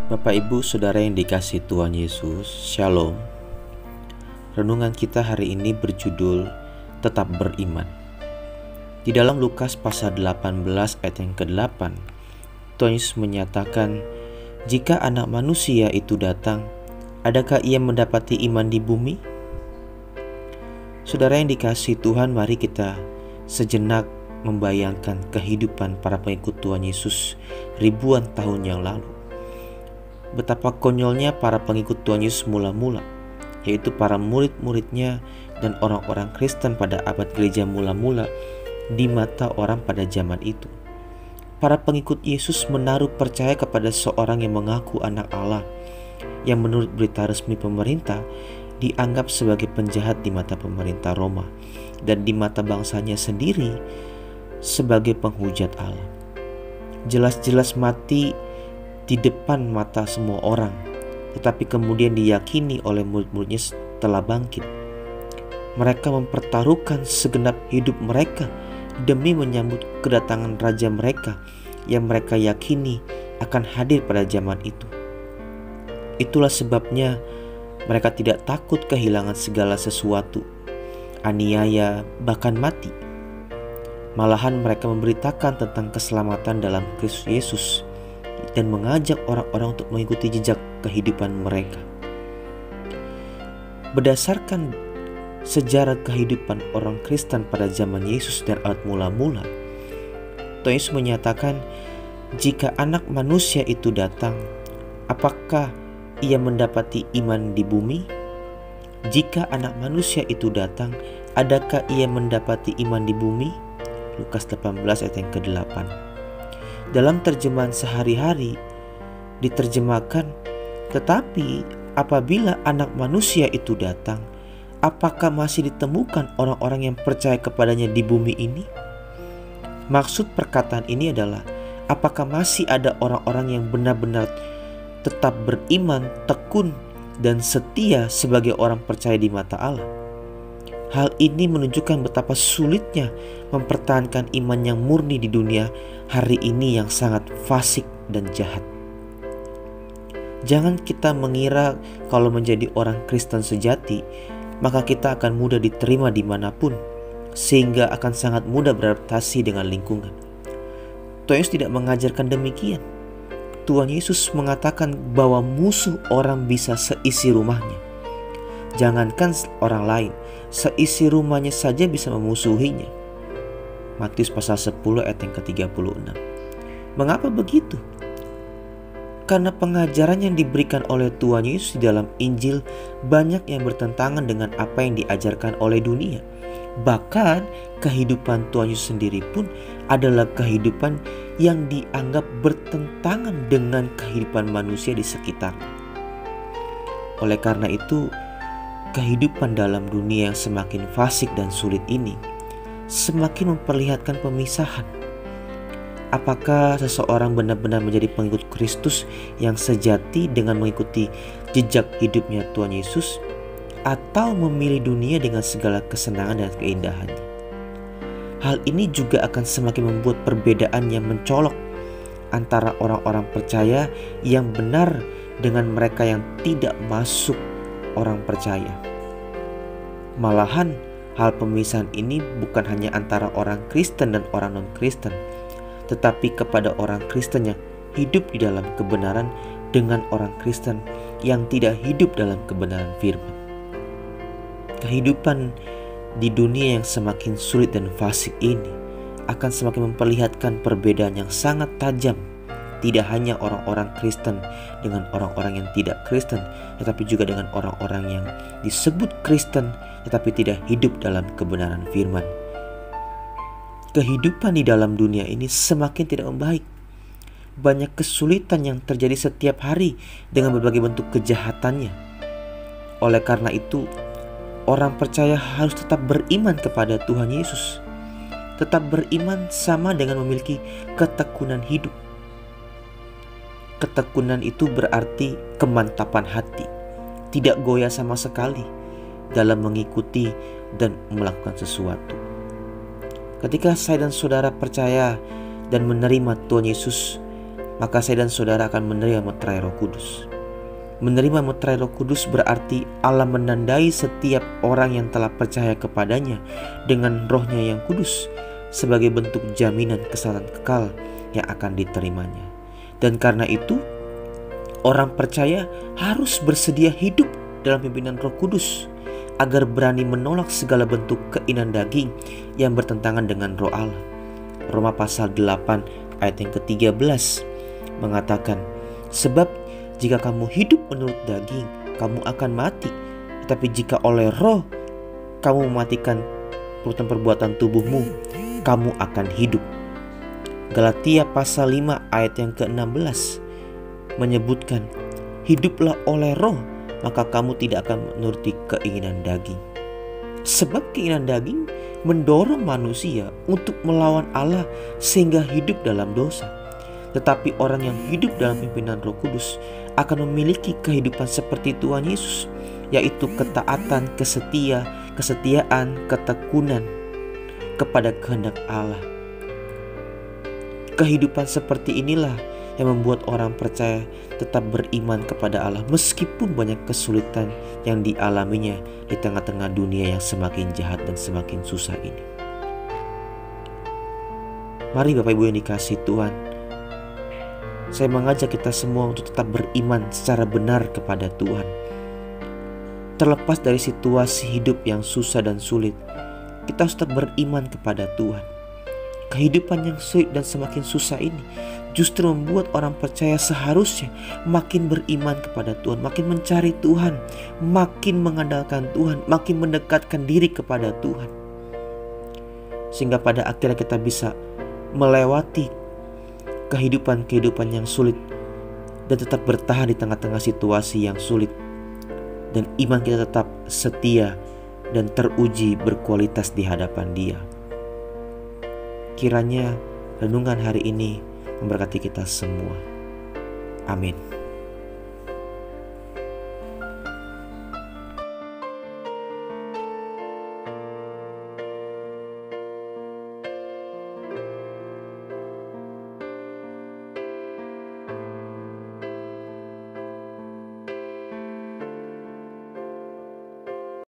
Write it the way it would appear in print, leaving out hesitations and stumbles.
Bapak Ibu Saudara yang dikasihi Tuhan Yesus, Shalom. Renungan kita hari ini berjudul Tetap Beriman. Di dalam Lukas pasal 18 ayat yang ke-8, Tuhan Yesus menyatakan, "Jika anak manusia itu datang, adakah ia mendapati iman di bumi?" Saudara yang dikasihi Tuhan, mari kita sejenak membayangkan kehidupan para pengikut Tuhan Yesus ribuan tahun yang lalu. Betapa konyolnya para pengikut Tuhan Yesus mula-mula, yaitu para murid-muridnya dan orang-orang Kristen pada abad gereja mula-mula di mata orang pada zaman itu. Para pengikut Yesus menaruh percaya kepada seorang yang mengaku anak Allah, yang menurut berita resmi pemerintah dianggap sebagai penjahat di mata pemerintah Roma dan di mata bangsanya sendiri sebagai penghujat Allah. Jelas-jelas mati di depan mata semua orang, tetapi kemudian diyakini oleh murid-muridnya setelah bangkit. Mereka mempertaruhkan segenap hidup mereka demi menyambut kedatangan Raja mereka yang mereka yakini akan hadir pada zaman itu. Itulah sebabnya mereka tidak takut kehilangan segala sesuatu, aniaya, bahkan mati. Malahan mereka memberitakan tentang keselamatan dalam Kristus Yesus dan mengajak orang-orang untuk mengikuti jejak kehidupan mereka. Berdasarkan sejarah kehidupan orang Kristen pada zaman Yesus dan abad mula-mula, Tuhan Yesus menyatakan, "Jika anak manusia itu datang, apakah ia mendapati iman di bumi? Jika anak manusia itu datang, adakah ia mendapati iman di bumi?" Lukas 18 ayat yang ke-8. Dalam terjemahan sehari-hari diterjemahkan, "Tetapi apabila anak manusia itu datang, apakah masih ditemukan orang-orang yang percaya kepadanya di bumi ini?" Maksud perkataan ini adalah, apakah masih ada orang-orang yang benar-benar tetap beriman, tekun, dan setia sebagai orang percaya di mata Allah? Hal ini menunjukkan betapa sulitnya mempertahankan iman yang murni di dunia hari ini yang sangat fasik dan jahat. Jangan kita mengira kalau menjadi orang Kristen sejati, maka kita akan mudah diterima dimanapun, sehingga akan sangat mudah beradaptasi dengan lingkungan. Tuhan Yesus tidak mengajarkan demikian. Tuhan Yesus mengatakan bahwa musuh orang bisa seisi rumahnya. Jangankan orang lain, seisi rumahnya saja bisa memusuhinya. Matius pasal 10 ayat yang ke-36. Mengapa begitu? Karena pengajaran yang diberikan oleh Tuhan Yesus di dalam Injil banyak yang bertentangan dengan apa yang diajarkan oleh dunia. Bahkan kehidupan Tuhan Yesus sendiri pun adalah kehidupan yang dianggap bertentangan dengan kehidupan manusia di sekitar. Oleh karena itu, kehidupan dalam dunia yang semakin fasik dan sulit ini semakin memperlihatkan pemisahan. Apakah seseorang benar-benar menjadi pengikut Kristus yang sejati dengan mengikuti jejak hidupnya Tuhan Yesus, atau memilih dunia dengan segala kesenangan dan keindahannya? Hal ini juga akan semakin membuat perbedaan yang mencolok antara orang-orang percaya yang benar dengan mereka yang tidak masuk orang percaya. Malahan hal pemisahan ini bukan hanya antara orang Kristen dan orang non-Kristen, tetapi kepada orang Kristen yang hidup di dalam kebenaran dengan orang Kristen yang tidak hidup dalam kebenaran firman. Kehidupan di dunia yang semakin sulit dan fasik ini akan semakin memperlihatkan perbedaan yang sangat tajam, tidak hanya orang-orang Kristen dengan orang-orang yang tidak Kristen, tetapi juga dengan orang-orang yang disebut Kristen tetapi tidak hidup dalam kebenaran firman. Kehidupan di dalam dunia ini semakin tidak membaik. Banyak kesulitan yang terjadi setiap hari dengan berbagai bentuk kejahatannya. Oleh karena itu, orang percaya harus tetap beriman kepada Tuhan Yesus. Tetap beriman sama dengan memiliki ketekunan hidup. Ketekunan itu berarti kemantapan hati, tidak goyah sama sekali dalam mengikuti dan melakukan sesuatu. Ketika saya dan saudara percaya dan menerima Tuhan Yesus, maka saya dan saudara akan menerima meterai Roh Kudus. Menerima meterai Roh Kudus berarti Allah menandai setiap orang yang telah percaya kepadanya dengan Roh-Nya yang kudus sebagai bentuk jaminan keselamatan kekal yang akan diterimanya. Dan karena itu, orang percaya harus bersedia hidup dalam pimpinan Roh Kudus agar berani menolak segala bentuk keinginan daging yang bertentangan dengan Roh Allah. Roma pasal 8 ayat yang ke-13 mengatakan, sebab jika kamu hidup menurut daging, kamu akan mati. Tetapi jika oleh Roh kamu mematikan perbuatan tubuhmu, kamu akan hidup. Galatia pasal 5 ayat yang ke-16 menyebutkan, hiduplah oleh Roh, maka kamu tidak akan menuruti keinginan daging. Sebab keinginan daging mendorong manusia untuk melawan Allah sehingga hidup dalam dosa. Tetapi orang yang hidup dalam pimpinan Roh Kudus akan memiliki kehidupan seperti Tuhan Yesus, yaitu ketaatan, kesetiaan, ketekunan kepada kehendak Allah. Kehidupan seperti inilah yang membuat orang percaya tetap beriman kepada Allah meskipun banyak kesulitan yang dialaminya di tengah-tengah dunia yang semakin jahat dan semakin susah ini. Mari Bapak Ibu yang dikasihi Tuhan, saya mengajak kita semua untuk tetap beriman secara benar kepada Tuhan. Terlepas dari situasi hidup yang susah dan sulit, kita harus tetap beriman kepada Tuhan. Kehidupan yang sulit dan semakin susah ini justru membuat orang percaya seharusnya makin beriman kepada Tuhan, makin mencari Tuhan, makin mengandalkan Tuhan, makin mendekatkan diri kepada Tuhan. Sehingga pada akhirnya kita bisa melewati kehidupan yang sulit dan tetap bertahan di tengah-tengah situasi yang sulit. Dan iman kita tetap setia dan teruji berkualitas di hadapan Dia. Kiranya renungan hari ini memberkati kita semua. Amin.